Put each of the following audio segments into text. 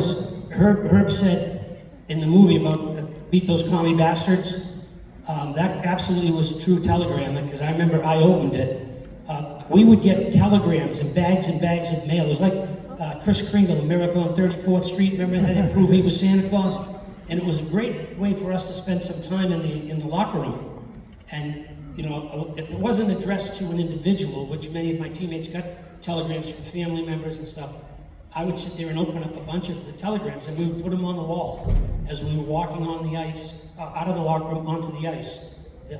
was, Herb said in the movie about beat those commie bastards. That absolutely was a true telegram, because I remember I opened it. We would get telegrams and bags of mail. It was like Kris Kringle, The Miracle on 34th Street. Remember that to prove he was Santa Claus? And it was a great way for us to spend some time in the locker room. And you know, if it wasn't addressed to an individual, which many of my teammates got telegrams from family members and stuff, I would sit there and open up a bunch of the telegrams, and we would put them on the wall as we were walking on the ice, out of the locker room onto the ice.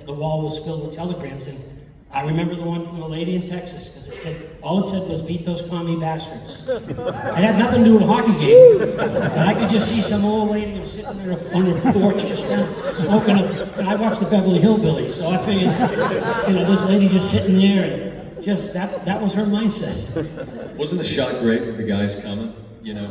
The wall was filled with telegrams, and I remember the one from the lady in Texas, because all it said was, beat those commie bastards. It had nothing to do with a hockey game, but I could just see some old lady was sitting there on her porch just smoking up. And I watched the Beverly Hillbillies, so I figured, you know, this lady just sitting there, and just that was her mindset. Wasn't the shot great with the guys coming, you know,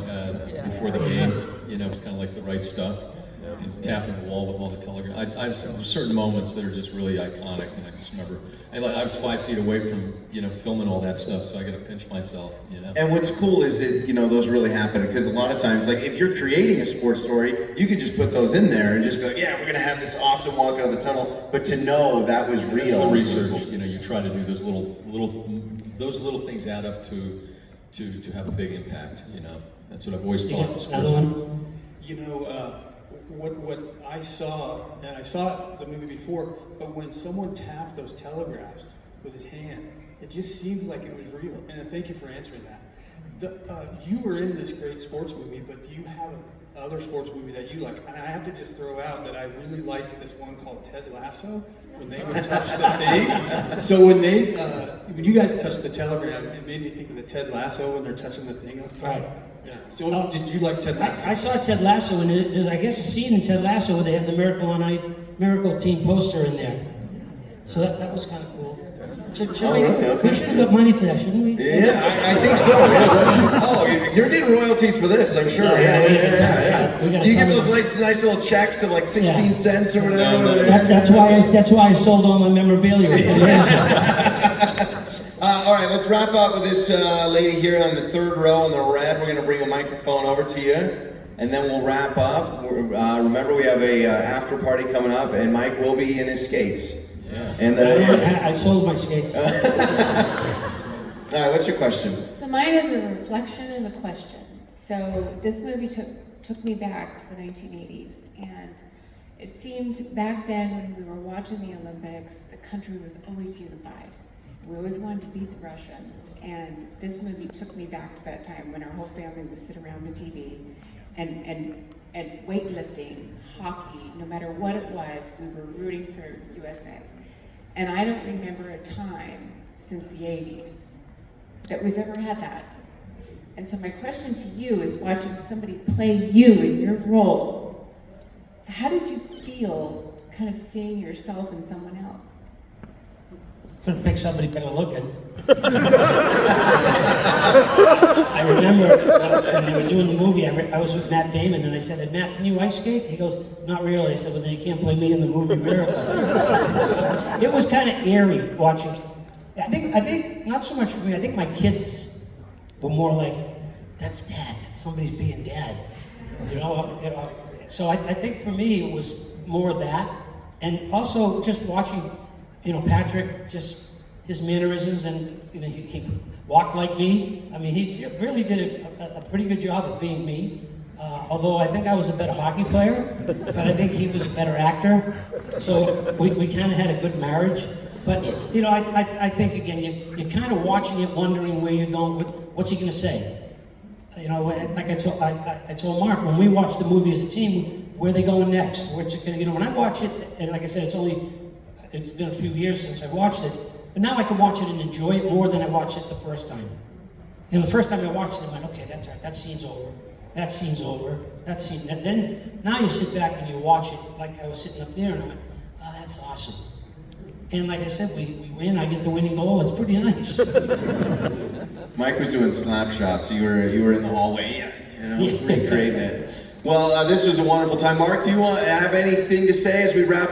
before the game? You know, it was kind of like the right stuff. And tapping the wall with all the telegrams. There's certain moments that are just really iconic, and I just remember, I was 5 feet away from, you know, filming all that stuff, so I got to pinch myself, you know. And what's cool is that, you know, those really happen, because a lot of times, like, if you're creating a sports story, you can just put those in there and just be like, yeah, we're gonna have this awesome walk out of the tunnel, but to know that was real. It's the research, you know, you try to do those little things add up to have a big impact, you know. That's what I've always thought. Another one? You know, what I saw, and I saw the movie before, but when someone tapped those telegraphs with his hand, it just seems like it was real. And thank you for answering that. You were in this great sports movie, but do you have other sports movie that you like? And I have to just throw out that I really liked this one called Ted Lasso, when they would touch the thing. So when when you guys touched the telegram, it made me think of the Ted Lasso when they're touching the thing up top. Right. Yeah. So did you like Ted Lasso? I saw Ted Lasso, and there's, I guess, a scene in Ted Lasso where they have the Miracle Team poster in there. So that was kind of cool. We should have got money for that, shouldn't we? Yeah, I think so. Yes. Oh, you're getting royalties for this, I'm sure. Yeah. Do you get those like nice little checks of like 16 cents or whatever? That's why I sold all my memorabilia. All right, let's wrap up with this lady here on the third row in the red. We're going to bring a microphone over to you, and then we'll wrap up. Remember, we have a after party coming up, and Mike will be in his skates. Yeah. And I sold my skates. All right, what's your question? So mine is a reflection and a question. So this movie took me back to the 1980s, and it seemed back then when we were watching the Olympics, the country was always unified. We always wanted to beat the Russians, and this movie took me back to that time when our whole family would sit around the TV and weightlifting, hockey, no matter what it was, we were rooting for USA. And I don't remember a time since the 80s that we've ever had that. And so my question to you is, watching somebody play you in your role, how did you feel kind of seeing yourself in someone else? Could have picked somebody better looking. I remember when they were doing the movie, I was with Matt Damon, and I said, Matt, can you ice skate? He goes, not really. I said, well, then you can't play me in the movie Miracle. It was kind of eerie watching. I think not so much for me. I think my kids were more like, that's Dad. That's somebody's being Dad. You know. So I think for me it was more of that, and also just watching. You know, Patrick, just his mannerisms, and you know, he walked like me. I mean, he really did a pretty good job of being me. Although I think I was a better hockey player, but I think he was a better actor. So we kind of had a good marriage. But you know, I think again, you're kind of watching it, wondering where you're going. What's he going to say? You know, like I told Mark, when we watched the movie as a team, where are they going next? Where's it going? You know, when I watch it, and like I said, it's been a few years since I watched it, but now I can watch it and enjoy it more than I watched it the first time. You know, the first time I watched it, I went, okay, that's right, that scene's over, that scene's over, that scene, and then now you sit back and you watch it like I was sitting up there, and I went, oh, that's awesome. And like I said, we win, I get the winning goal, it's pretty nice. Mike was doing slap shots, so you were in the hallway, you know, recreating it. Well, this was a wonderful time. Mark, do you have anything to say as we wrap up?